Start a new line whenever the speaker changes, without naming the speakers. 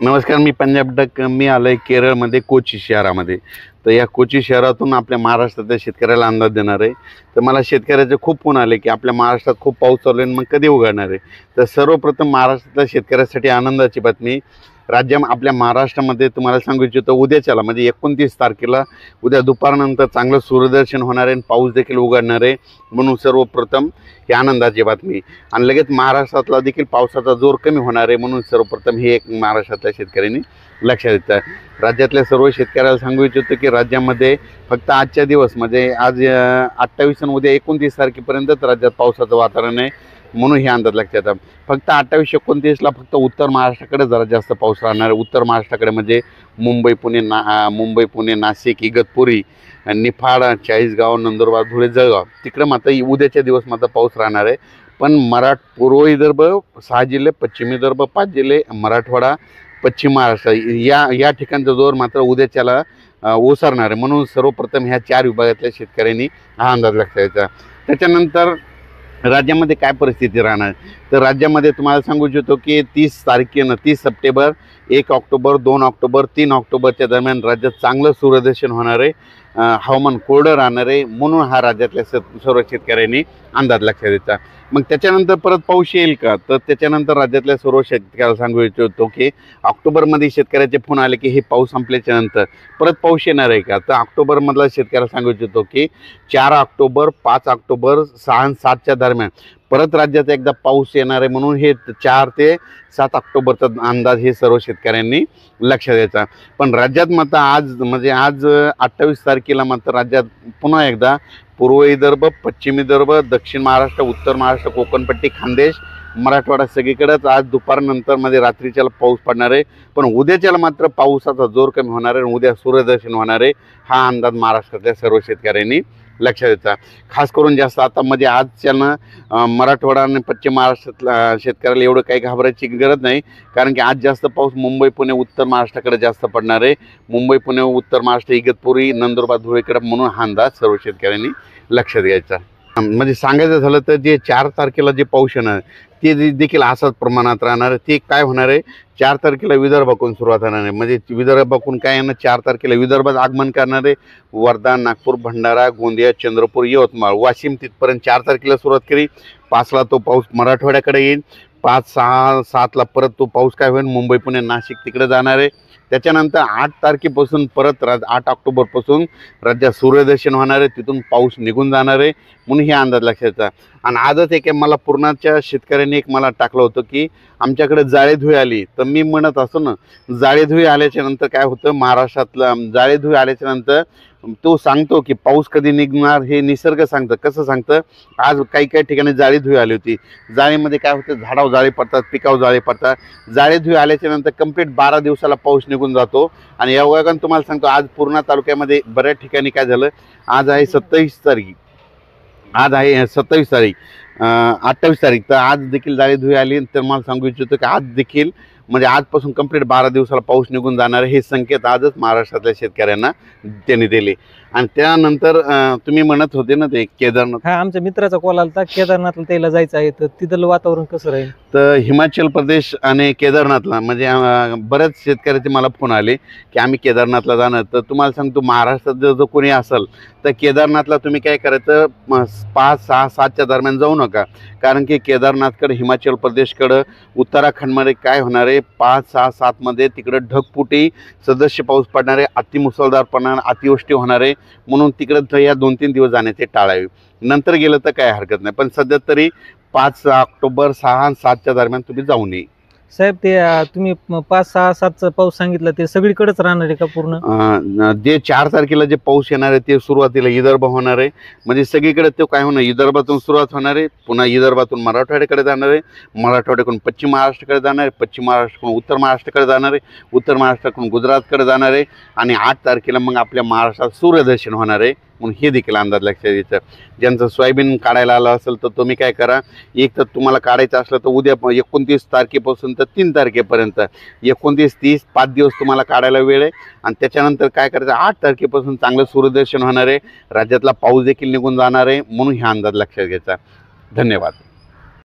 नमस्कार, मी पंजाब डक. मी आलोय केरळमध्ये कोची शहरामध्ये. तर या कोची शहरातून आपल्या महाराष्ट्रातल्या शेतकऱ्याला अंदाज देणार आहे. तर मला शेतकऱ्याचे खूप फोन आले की आपल्या महाराष्ट्रात खूप पाऊस चालू आहे, मग कधी उघडणार आहे. तर सर्वप्रथम महाराष्ट्रातल्या शेतकऱ्यासाठी आनंदाची बातमी. आपल्या महाराष्ट्रामध्ये तुम्हाला सांगू इच्छितो, उद्याच्याला म्हणजे 29 तारखेला उद्या दुपारनंतर चांगलं सूर्यदर्शन होणार आहे आणि पाऊस देखील उघडणार आहे. म्हणून सर्वप्रथम ही आनंदाची बातमी. आणि लगेच महाराष्ट्रातला देखील पावसाचा जोर कमी होणार आहे. म्हणून सर्वप्रथम ही एक महाराष्ट्रातल्या शेतकऱ्यांनी लक्षात येतं. राज्यातल्या सर्व शेतकऱ्याला सांगू इच्छितो की राज्यामध्ये फक्त आजच्या दिवस म्हणजे आज 28 आणि उद्या 29 तारखेपर्यंतच राज्यात पावसाचं वातावरण आहे. म्हणून हे अंदाज लक्षात येतात. फक्त 28-29ला फक्त उत्तर महाराष्ट्राकडे जरा जास्त पाऊस राहणार आहे. उत्तर महाराष्ट्राकडे म्हणजे मुंबई पुणे नाशिक इगतपुरी निफाड चाळीसगाव नंदुरबार धुळे जळगाव तिकडे मात्र उद्याच्या दिवस मात्र पाऊस राहणार आहे. पण पूर्व विदर्भ 6 जिल्हे, पश्चिम विदर्भ 5 जिल्हे, मराठवाडा, पश्चिम महाराष्ट्र या ठिकाणचा जोर मात्र उद्याच्याला ओसरणार आहे. म्हणून सर्वप्रथम ह्या 4 विभागातल्या शेतकऱ्यांनी हा अंदाज लक्षात यायचा. त्याच्यानंतर राज्यामध्ये काय परिस्थिती राहणार, तर राज्यामध्ये तुम्हाला सांगू इच्छितो की 30 सप्टेंबर, 1 ऑक्टोबर, 2 ऑक्टोबर, 3 ऑक्टोबरच्या दरम्यान राज्यात चांगलं सूर्यदर्शन होणार आहे. हवामान कोरडं राहणार आहे. म्हणून हा राज्यातल्या सर्व शेतकऱ्यांनी अंदाज लक्षात द्यायचा. मग त्याच्यानंतर परत पाऊस येईल का, तर त्याच्यानंतर राज्यातल्या सर्व शेतकऱ्याला सांगू इच्छितो की ऑक्टोबरमध्ये शेतकऱ्याचे फोन आले की हे पाऊस संपल्याच्या नंतर परत पाऊस येणार आहे का. तर ऑक्टोबरमधला शेतकऱ्याला सांगू इच्छितो की 4 ऑक्टोबर, 5 ऑक्टोबर, 6 आणि 7च्या दरम्यान परत राज्यात एकदा पाऊस येणार आहे. म्हणून हे 4 ते 7 ऑक्टोबरचा अंदाज हे सर्व शेतकऱ्यांनी लक्षात द्यायचा. पण राज्यात मात्र आज 28 तारखेला मात्र राज्यात पुन्हा एकदा पूर्व विदर्भ, पश्चिम विदर्भ, दक्षिण महाराष्ट्र, उत्तर महाराष्ट्र, कोकणपट्टी, खानदेश, मराठवाडा सगळीकडेच आज दुपारनंतर मध्ये रात्रीच्याला पाऊस पडणार आहे. पण उद्याच्याला मात्र पावसाचा जोर कमी होणार आहे आणि उद्या सूर्यदर्शन होणार आहे. हा अंदाज महाराष्ट्रातल्या सर्व शेतकऱ्यांनी लक्षात द्यायचा. खास करून जास्त आता मध्ये आजच्यानं मराठवाडा आणि पश्चिम महाराष्ट्रातल्या शेतकऱ्याला एवढं काही घाबरायची गरज नाही. कारण की आज जास्त पाऊस मुंबई पुणे उत्तर महाराष्ट्राकडे जास्त पडणार आहे. मुंबई पुणे उत्तर महाराष्ट्र इगतपुरी नंदुरबार धुळेकडे. म्हणून हा अंदाज सर्व शेतकऱ्यांनी लक्षात घ्यायचा. म्हणजे सांगायचं झालं तर जे 4 तारखेला जे पाऊस येणार ते देखील असाच प्रमाणात राहणार आहे. ते काय होणार आहे, 4 तारखेला विदर्भाकडून सुरुवात होणार आहे. म्हणजे विदर्भाकडून काय येणार, 4 तारखेला विदर्भात आगमन करणार आहे. वर्धा, नागपूर, भंडारा, गोंदिया, चंद्रपूर, यवतमाळ, वाशिम तिथपर्यंत 4 तारखेला सुरुवात केली. 5ला तो पाऊस मराठवाड्याकडे येईल. 5, 6, 7ला परत तो पाऊस काय होईल, मुंबई पुणे नाशिक तिकडे जाणार आहे. त्याच्यानंतर 8 तारखेपासून परत 8 ऑक्टोबरपासून राज्यात सूर्यदर्शन होणार आहे. तिथून पाऊस निघून जाणार आहे. म्हणून हे अंदाज लक्षात. आणि आजच एक मला पूर्णाच्या शेतकऱ्यांनी एक मला टाकलं होतं की आमच्याकडे जाळेधुळी आली. तर मी म्हणत असतो ना, जाळेधुळी आल्याच्या नंतर काय होतं, महाराष्ट्रातलं जाळेधुळी आल्याच्या नंतर तो सांगतो की पाऊस कधी निघणार हे निसर्ग सांगतं. कसं सांगतं, आज काही ठिकाणी जाळेधुळी आली होती. जाळीमध्ये काय होतं, झाडावर जाळे पडतात, पिकावर जाळे पडतात. जाळेधुळी आल्याच्या नंतर कंप्लीट 12 दिवसाला पाऊस निघून जातो. आणि या वयाने तुम्हाला सांगतो, आज पूर्णा तालुक्यामध्ये बऱ्याच ठिकाणी काय झालं, आज आहे 27 तारीख, आज आहे 27 तारीख, 28 तारीख, तर आज देखील जाळेधुळी आली. तर मला सांगू इच्छितो की आज देखील म्हणजे आजपासून कंप्लीट 12 दिवसाला पाऊस निघून जाणार आहे. हे संकेत आजच महाराष्ट्रातल्या शेतकऱ्यांना त्यांनी दिले. आणि त्यानंतर तुम्ही म्हणत होते ना ते केदारनाथ,
हा आमच्या मित्राचा कॉल आला, केदारनाथला त्याला जायचं आहे. तर तिथलं वातावरण कसं राहील.
तर हिमाचल प्रदेश आणि केदारनाथला म्हणजे बऱ्याच शेतकऱ्याचे मला फोन आले की आम्ही केदारनाथला जाणार. तर तुम्हाला सांगतो, महाराष्ट्रात जर कोणी असेल तर केदारनाथला तुम्ही काय करायचं, 5, 6, 7च्या दरम्यान जाऊ नका. कारण की केदारनाथकडे, हिमाचल प्रदेशकडं, उत्तराखंडमध्ये काय होणार आहे, 5, 6, 7मध्ये तिकडं ढगफुटी सदस्य पाऊस पडणार आहे. अतिमुसळधार पडणार, अतिवृष्टी होणार आहे. म्हणून तिकडं या 2-3 दिवस जाण्याचे टाळावे. नंतर गेलं तर काय हरकत नाही. पण सध्या तरी 5 ऑक्टोबर, 6 आणि 7च्या दरम्यान तुम्ही जाऊ नये.
साहेब, ते तुम्ही 5, 6, 7चा पाऊस सांगितलं, ते सगळीकडेच राहणार आहे का पूर्ण.
जे 4 तारखेला जे पाऊस येणार आहे ते सुरुवातीला विदर्भ होणार आहे. म्हणजे सगळीकडे तो काय होणार, विदर्भातून सुरुवात होणार आहे, पुन्हा विदर्भातून मराठवाड्याकडे जाणार आहे, मराठवाड्याकडून पश्चिम महाराष्ट्राकडे जाणार आहे, पश्चिम महाराष्ट्राकडून उत्तर महाराष्ट्राकडे जाणार आहे, उत्तर महाराष्ट्राकडून गुजरातकडे जाणार आहे. आणि 8 तारखेला मग आपल्या महाराष्ट्रात सूर्यदर्शन होणार आहे. म्हणून हे देखील अंदाज लक्षात द्यायचं. ज्यांचं सोयाबीन काढायला आलं असेल तर तुम्ही काय करा, एक तर तुम्हाला काढायचं असलं तर उद्या 29 तारखेपासून तर 3 तारखेपर्यंत 29, 30 5 दिवस तुम्हाला काढायला वेळ आहे. आणि त्याच्यानंतर काय करायचं, 8 तारखेपासून चांगलं सूर्यदर्शन होणार आहे. राज्यातला पाऊस देखील निघून जाणार आहे. म्हणून हा अंदाज लक्षात घ्यायचा. धन्यवाद.